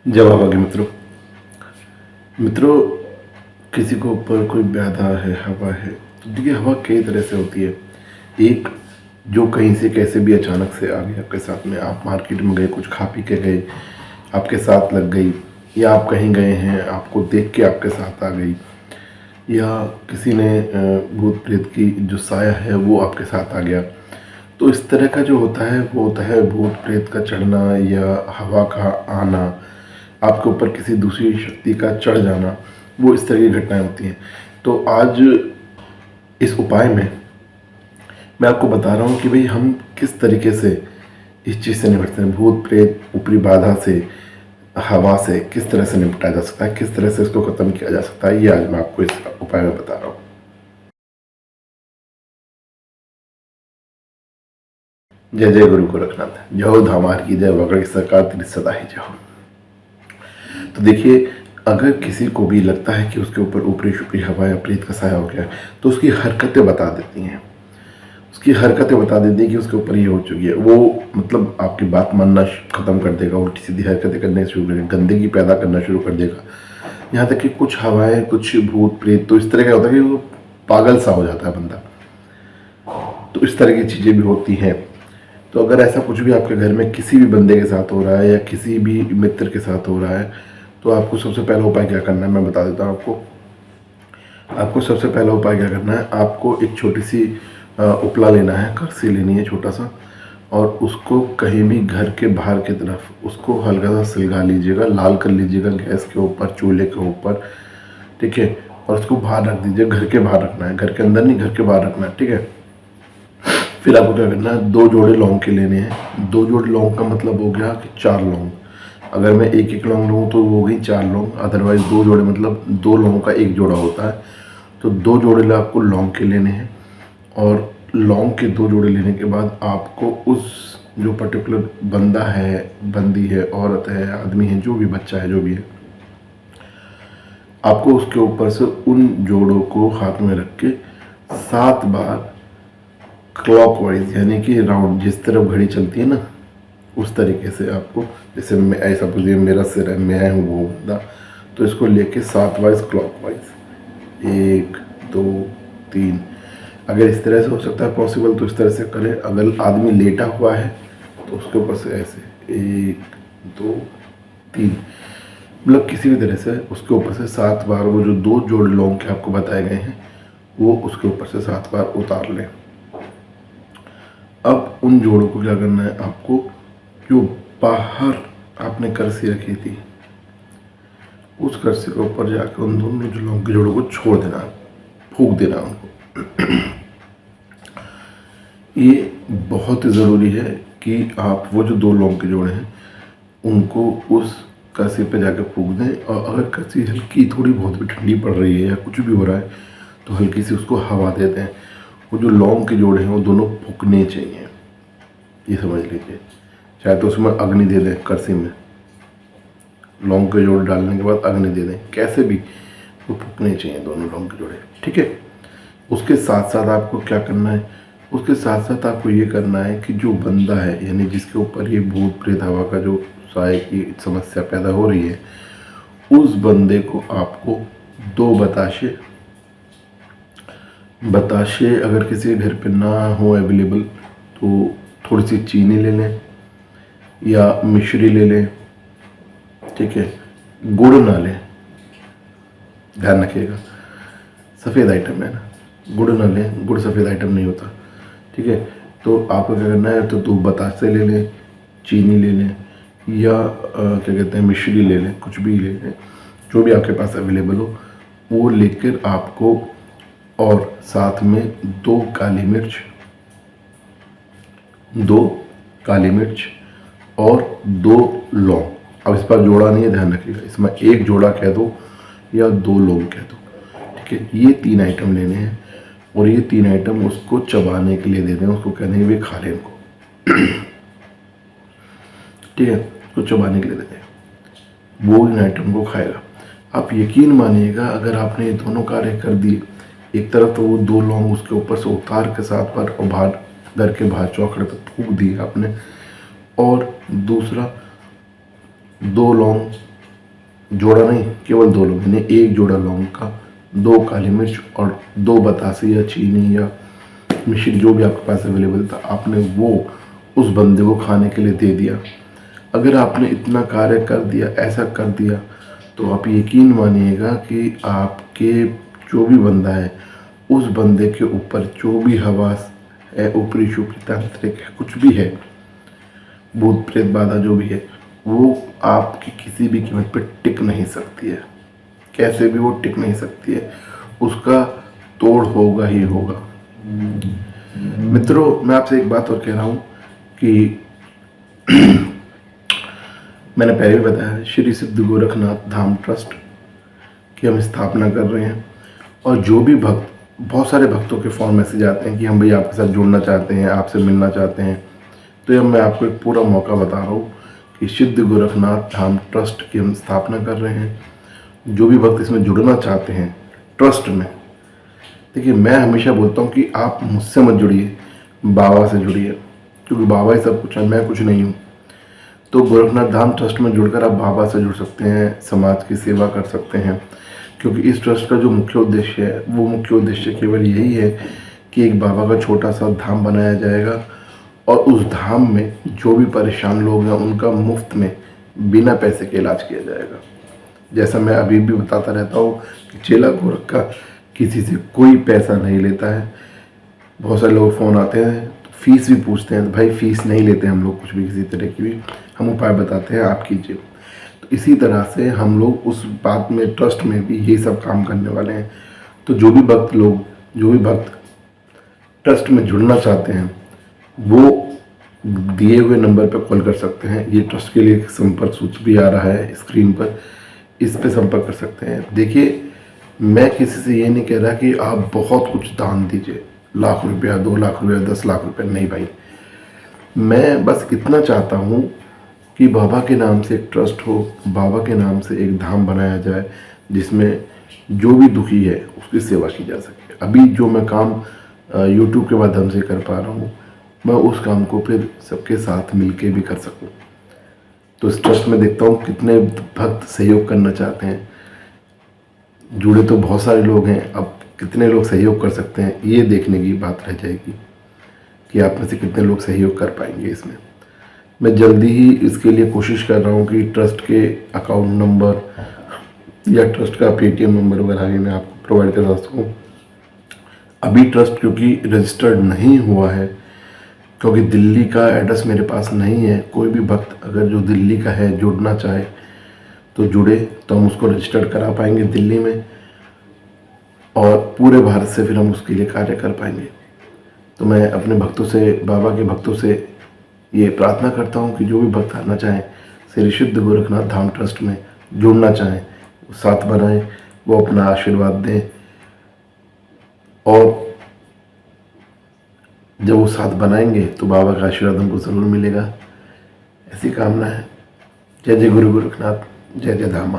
जवाब आगे मित्रों। मित्रों, किसी को ऊपर कोई व्याधा है, हवा है, तो देखिए हवा कई तरह से होती है। एक जो कहीं से कैसे भी अचानक से आ गई आपके साथ में, आप मार्केट में गए, कुछ खा पी के गए, आपके साथ लग गई, या आप कहीं गए हैं, आपको देख के आपके साथ आ गई, या किसी ने भूत प्रेत की जो साया है वो आपके साथ आ गया। तो इस तरह का जो होता है वो होता है भूत प्रेत का चढ़ना या हवा का आना, आपके ऊपर किसी दूसरी शक्ति का चढ़ जाना, वो इस तरह की घटनाएं होती हैं। तो आज इस उपाय में मैं आपको बता रहा हूँ कि भाई हम किस तरीके से इस चीज़ से निपटते हैं। भूत प्रेत, ऊपरी बाधा से, हवा से किस तरह से निपटा जा सकता है, किस तरह से इसको ख़त्म किया जा सकता है, ये आज मैं आपको इस उपाय में बता रहा हूँ। जय जय गुरु गोरखनाथ, जय हो धामार की जय, वगड़ की सरकार तेरी सदा ही जय हो। तो देखिए, अगर किसी को भी लगता है कि उसके ऊपर ऊपरी छुपरी हवा या प्रेत का साया हो गया है, तो उसकी हरकतें बता देती हैं। उसकी हरकतें बता देती हैं कि उसके ऊपर ये हो चुकी है। वो मतलब आपकी बात मानना ख़त्म कर देगा, उल्टी सीधी हरकतें करने शुरू करेगा, गंदगी पैदा करना शुरू कर देगा। यहाँ तक कि कुछ हवाएं, कुछ भूत प्रेत तो इस तरह का होता है कि वो पागल सा हो जाता है बंदा। तो इस तरह की चीज़ें भी होती हैं। तो अगर ऐसा कुछ भी आपके घर में किसी भी बंदे के साथ हो रहा है या किसी भी मित्र के साथ हो रहा है, तो आपको सबसे पहला उपाय क्या करना है मैं बता देता हूँ आपको। आपको सबसे पहला उपाय क्या करना है, आपको एक छोटी सी उपला लेना है, करसी लेनी है छोटा सा, और उसको कहीं भी घर के बाहर की तरफ उसको हल्का सा सिलगा लीजिएगा, लाल कर लीजिएगा गैस के ऊपर, चूल्हे के ऊपर, ठीक है। और उसको बाहर रख दीजिए, घर के बाहर रखना है, घर के अंदर नहीं, घर के बाहर रखना है, ठीक है। फिर आपको क्या करना है, 2 जोड़े लौंग के लेने हैं। 2 जोड़े लौंग का मतलब हो गया कि 4 लौंग। अगर मैं एक एक लौंग लूँ तो वो हो गई 4 लौंग, अदरवाइज 2 जोड़े मतलब 2 लौंग का 1 जोड़ा होता है। तो 2 जोड़े आपको लौंग के लेने हैं, और लौंग के 2 जोड़े लेने के बाद आपको उस जो पर्टिकुलर बंदा है, बंदी है, औरत है, आदमी है, जो भी बच्चा है, जो भी है, आपको उसके ऊपर से उन जोड़ों को हाथ में रख के 7 बार क्लॉकवाइज, यानी कि राउंड, जिस तरफ घड़ी चलती है ना उस तरीके से आपको, जैसे मैं ऐसा पूछिए मेरा सिर है, मैं हूँ वो बंदा, तो इसको लेके 7 वाइज क्लॉकवाइज, 1 2 3। अगर इस तरह से हो सकता है पॉसिबल तो इस तरह से करें। अगर आदमी लेटा हुआ है तो उसके ऊपर से ऐसे 1 2 3, मतलब किसी भी तरह से उसके ऊपर से 7 बार वो जो 2 जोड़ लौंग के आपको बताए गए हैं वो उसके ऊपर से 7 बार उतार लें। अब उन जोड़ों को क्या करना है, आपको जो बाहर आपने करसी रखी थी उस करसी के ऊपर जाकर उन दोनों जो लौंग के जोड़ों को छोड़ देना, फूंक देना उनको। ये बहुत ज़रूरी है कि आप वो जो 2 लौंग के जोड़े हैं उनको उस करसी पे जाकर फूंक दें। और अगर करसी हल्की थोड़ी बहुत भी ठंडी पड़ रही है या कुछ भी हो रहा है तो हल्की सी उसको हवा दे दें। वो जो लौंग के जोड़े हैं वो दोनों फूकने चाहिए, ये समझ लीजिए। चाहे तो उसमें अग्नि दे दें, करसी में लौंग के जोड़े डालने के बाद अग्नि दे दें, कैसे भी वो फूकने चाहिए दोनों लौंग के जोड़े, ठीक है। उसके साथ साथ आपको क्या करना है, उसके साथ साथ आपको ये करना है कि जो बंदा है, यानी जिसके ऊपर ये भूत प्रेत हवा का जो साए की समस्या पैदा हो रही है, उस बंदे को आपको 2 बताशे अगर किसी के घर पे ना हो अवेलेबल तो थोड़ी सी चीनी ले लें या मिश्री ले लें, ठीक है। गुड़ ना लें, ध्यान रखिएगा, सफ़ेद आइटम है ना, गुड़ ना लें, गुड़ सफ़ेद आइटम नहीं होता, ठीक है। तो आपको क्या करना है, तो 2 बतासे ले लें, चीनी ले लें, या क्या कहते हैं मिश्री ले लें, कुछ भी ले लें, जो भी आपके पास अवेलेबल हो वो लेकर आपको, और साथ में 2 काली मिर्च और 2 लौंग। अब इस पर जोड़ा नहीं है, ध्यान रखिएगा, इसमें 1 जोड़ा कह दो या 2 लौंग कह दो, ठीक है। ये 3 आइटम लेने हैं और ये 3 आइटम उसको चबाने के लिए दे दें, उसको कहने वे खा लें इनको, ठीक है। उसको चबाने के लिए दे दें, वो इन आइटम को खाएगा। आप यकीन मानिएगा, अगर आपने ये दोनों कार्य कर दिए, एक तरफ तो वो 2 लौंग उसके ऊपर से उतार के 7 बार और बाहर घर के बाहर चौखड़े पर फूंक दिए आपने, और दूसरा 2 लौंग जोड़ा नहीं, केवल 2 लौंग, यानी 1 जोड़ा लौंग का, 2 काली मिर्च और 2 बतासे या चीनी या मिश्री जो भी आपके पास अवेलेबल था, आपने वो उस बंदे को खाने के लिए दे दिया। अगर आपने इतना कार्य कर दिया, ऐसा कर दिया, तो आप यकीन मानिएगा कि आपके जो भी बंदा है उस बंदे के ऊपर जो भी हवास है, ऊपरी शुपरी तांत्रिक है, कुछ भी है, भूत प्रेत बाधा जो भी है, वो आपकी किसी भी कीमत पे टिक नहीं सकती है। कैसे भी वो टिक नहीं सकती है, उसका तोड़ होगा ही होगा। मित्रों, मैं आपसे एक बात और कह रहा हूँ कि मैंने पहले भी बताया, श्री सिद्ध गोरखनाथ धाम ट्रस्ट की हम स्थापना कर रहे हैं। और जो भी भक्त, बहुत सारे भक्तों के फ़ोन मैसेज आते हैं कि हम भैया आपके साथ जुड़ना चाहते हैं, आपसे मिलना चाहते हैं। तो ये मैं आपको एक पूरा मौका बता रहा हूँ कि सिद्ध गोरखनाथ धाम ट्रस्ट की हम स्थापना कर रहे हैं। जो भी भक्त इसमें जुड़ना चाहते हैं ट्रस्ट में, देखिए मैं हमेशा बोलता हूँ कि आप मुझसे मत जुड़िए, बाबा से जुड़िए, क्योंकि बाबा ही सब कुछ है, मैं कुछ नहीं हूँ। तो गोरखनाथ धाम ट्रस्ट में जुड़कर आप बाबा से जुड़ सकते हैं, समाज की सेवा कर सकते हैं। क्योंकि इस ट्रस्ट का जो मुख्य उद्देश्य है, वो मुख्य उद्देश्य केवल यही है कि एक बाबा का छोटा सा धाम बनाया जाएगा और उस धाम में जो भी परेशान लोग हैं उनका मुफ्त में बिना पैसे के इलाज किया जाएगा। जैसा मैं अभी भी बताता रहता हूँ कि चेला गोरख का किसी से कोई पैसा नहीं लेता है। बहुत सारे लोग फ़ोन आते हैं, फीस भी पूछते हैं। भाई फीस नहीं लेते हम लोग, कुछ भी किसी तरह की भी, हम उपाय बताते हैं, आप कीजिए। तो इसी तरह से हम लोग उस बात में, ट्रस्ट में भी यही सब काम करने वाले हैं। तो जो भी भक्त ट्रस्ट में जुड़ना चाहते हैं वो दिए हुए नंबर पर कॉल कर सकते हैं। ये ट्रस्ट के लिए संपर्क सूची भी आ रहा है स्क्रीन पर, इस पे संपर्क कर सकते हैं। देखिए, मैं किसी से ये नहीं कह रहा कि आप बहुत कुछ दान दीजिए, लाख रुपया, 2 लाख रुपया, 10 लाख रुपया, नहीं भाई। मैं बस इतना चाहता हूँ कि बाबा के नाम से एक ट्रस्ट हो, बाबा के नाम से एक धाम बनाया जाए जिसमें जो भी दुखी है उसकी सेवा की जा सके। अभी जो मैं काम YouTube के माध्यम से कर पा रहा हूँ, मैं उस काम को फिर सबके साथ मिलके भी कर सकूँ। तो इस ट्रस्ट में देखता हूँ कितने भक्त सहयोग करना चाहते हैं। जुड़े तो बहुत सारे लोग हैं, अब कितने लोग सहयोग कर सकते हैं ये देखने की बात रह जाएगी कि आप में से कितने लोग सहयोग कर पाएंगे इसमें। मैं जल्दी ही इसके लिए कोशिश कर रहा हूँ कि ट्रस्ट के अकाउंट नंबर या ट्रस्ट का पेटीएम नंबर वगैरह मैं आपको प्रोवाइड कर सकूँ। अभी ट्रस्ट क्योंकि रजिस्टर्ड नहीं हुआ है, क्योंकि दिल्ली का एड्रेस मेरे पास नहीं है। कोई भी भक्त अगर जो दिल्ली का है जुड़ना चाहे तो जुड़े, तो हम उसको रजिस्टर्ड करा पाएंगे दिल्ली में, और पूरे भारत से फिर हम उसके लिए कार्य कर पाएंगे। तो मैं अपने भक्तों से, बाबा के भक्तों से ये प्रार्थना करता हूँ कि जो भी भक्त आना चाहें, श्री सिद्ध गोरखनाथ धाम ट्रस्ट में जुड़ना चाहें, वो साथ बनाएं, वो अपना आशीर्वाद दें, और जब वो साथ बनाएंगे तो बाबा का आशीर्वाद हमको ज़रूर मिलेगा, ऐसी कामना है। जय जय गुरु गोरखनाथ, जय जय धाम।